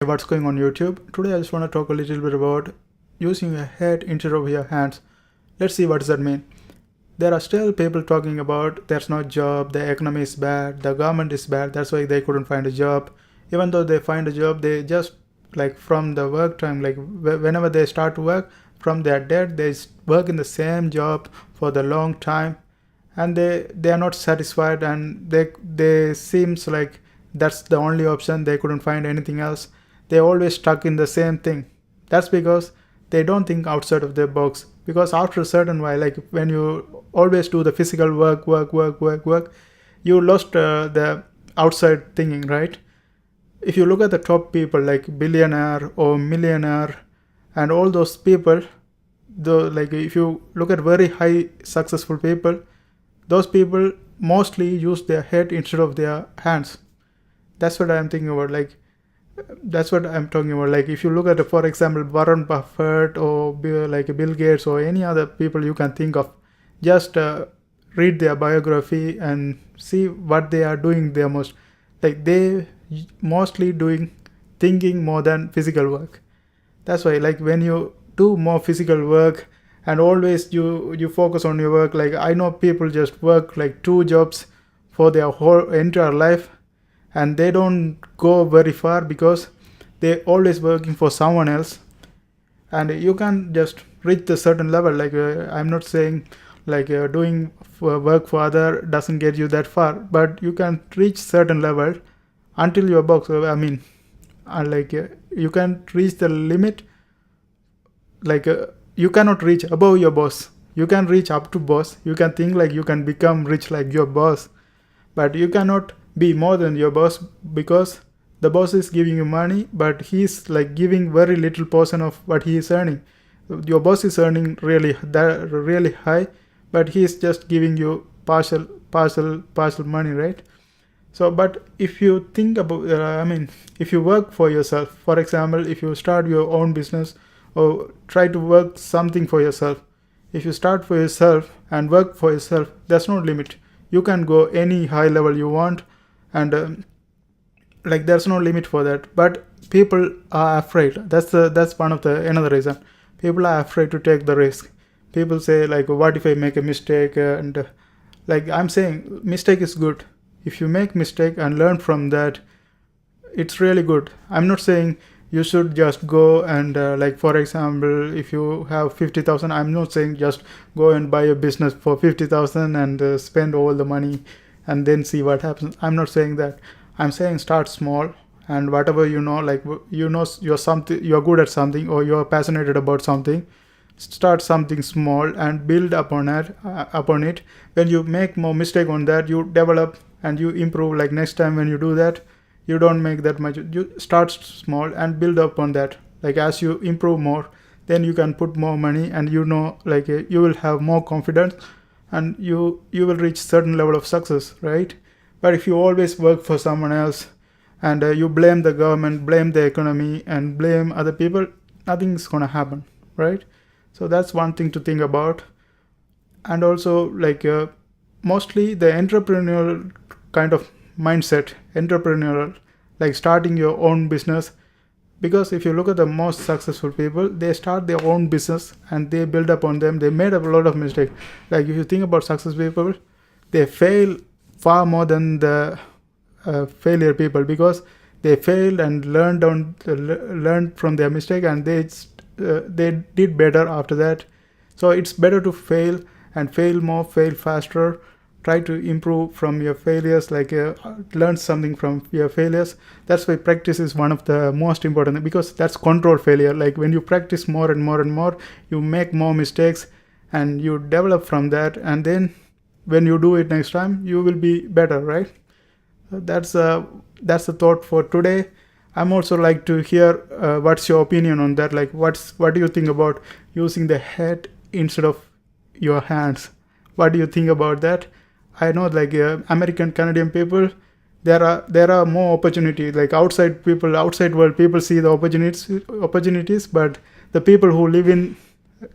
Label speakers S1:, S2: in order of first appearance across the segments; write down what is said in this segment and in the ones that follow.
S1: What's going on YouTube? Today I just want to talk a little bit about using your head instead of your hands. Let's see what does that mean. There are still people talking about there's no job, the economy is bad, the government is bad, that's why they couldn't find a job. Even though they find a job, they just like from the work time, like whenever they start to work, from their dead, they work in the same job for the long time, and they are not satisfied, and they seems like that's the only option. They couldn't find anything else. They always stuck in the same thing. That's because they don't think outside of their box. Because after a certain while, like when you always do the physical work, you lost the outside thinking, right? If you look at the top people like billionaire or millionaire and all those people, though, like if you look at very high successful people, those people mostly use their head instead of their hands. That's what I'm thinking about. Like that's what I'm talking about. Like if you look at, for example, Warren Buffett or like Bill Gates or any other people you can think of, just read their biography and see what they are doing there most. Like they mostly doing thinking more than physical work. That's why like when you do more physical work and always you focus on your work, like I know people just work like two jobs for their whole entire life, and they don't go very far because they always working for someone else. And you can just reach the certain level. Like I'm not saying like doing work for other doesn't get you that far, but you can reach certain level until your box. I mean, you can reach the limit. Like you cannot reach above your boss. You can reach up to boss. You can think like you can become rich like your boss, but you cannot be more than your boss, because the boss is giving you money, but he's like giving very little portion of what he is earning. Your boss is earning really high, but he's just giving you partial money, right? So but if you think about if you work for yourself, for example, if you start your own business or try to work something for yourself, if you start for yourself and work for yourself, there's no limit. You can go any high level you want, and like there's no limit for that. But people are afraid. That's one of the another reason. People are afraid to take the risk. People say like, what if I make a mistake? And like I'm saying, mistake is good. If you make mistake and learn from that, it's really good. I'm not saying you should just go and like for example, if you have 50,000, I'm not saying just go and buy a business for 50,000 and spend all the money and then see what happens. I'm not saying that. I'm saying start small, and whatever like you're good at something or you're passionate about something, start something small and build upon it. When you make more mistake on that, you develop and you improve. Like next time when you do that, you don't make that much. You start small and build up on that. Like as you improve more, then you can put more money, and like you will have more confidence, and you will reach certain level of success, right? But if you always work for someone else and you blame the government, blame the economy, and blame other people, nothing's gonna happen, right? So that's one thing to think about. And also like mostly the entrepreneurial kind of mindset, entrepreneurial, like starting your own business. Because if you look at the most successful people, they start their own business and they build up on them. They made a lot of mistakes. Like if you think about success people, they fail far more than the failure people, because they failed and learned from their mistake, and they did better after that. So it's better to fail and fail more, fail faster. Try to improve from your failures, like learn something from your failures. That's why practice is one of the most important, because that's control failure. Like when you practice more and more and more, you make more mistakes and you develop from that, and then when you do it next time, you will be better, right? That's the thought for today. I'm also like to hear what's your opinion on that. Like what do you think about using the head instead of your hands? What do you think about that? I know like American Canadian people, there are more opportunities. Like outside world people see the opportunities, but the people who live in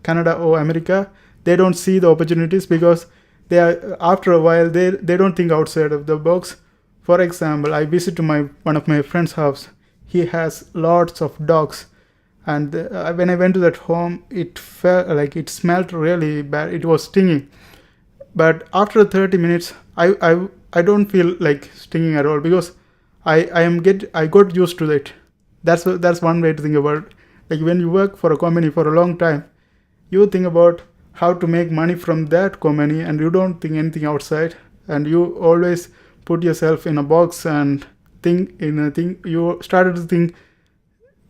S1: Canada or America, they don't see the opportunities, because they are, after a while, they don't think outside of the box. For example, I visit to one of my friend's house. he has lots of dogs. And when I went to that home, it felt like it smelled really bad. It was stinging. But after 30 minutes, I don't feel like stinging at all, because I got used to it. That's one way to think about it. Like when you work for a company for a long time, you think about how to make money from that company, and you don't think anything outside, and you always put yourself in a box and think in a thing. You started to think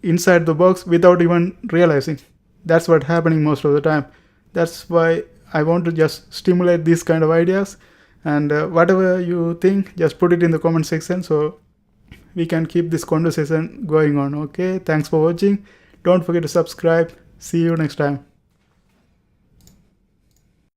S1: inside the box without even realizing. That's what happening most of the time. That's why I want to just stimulate these kind of ideas. And whatever you think, just put it in the comment section, so we can keep this conversation going on. Okay, thanks for watching. Don't forget to subscribe. See you next time.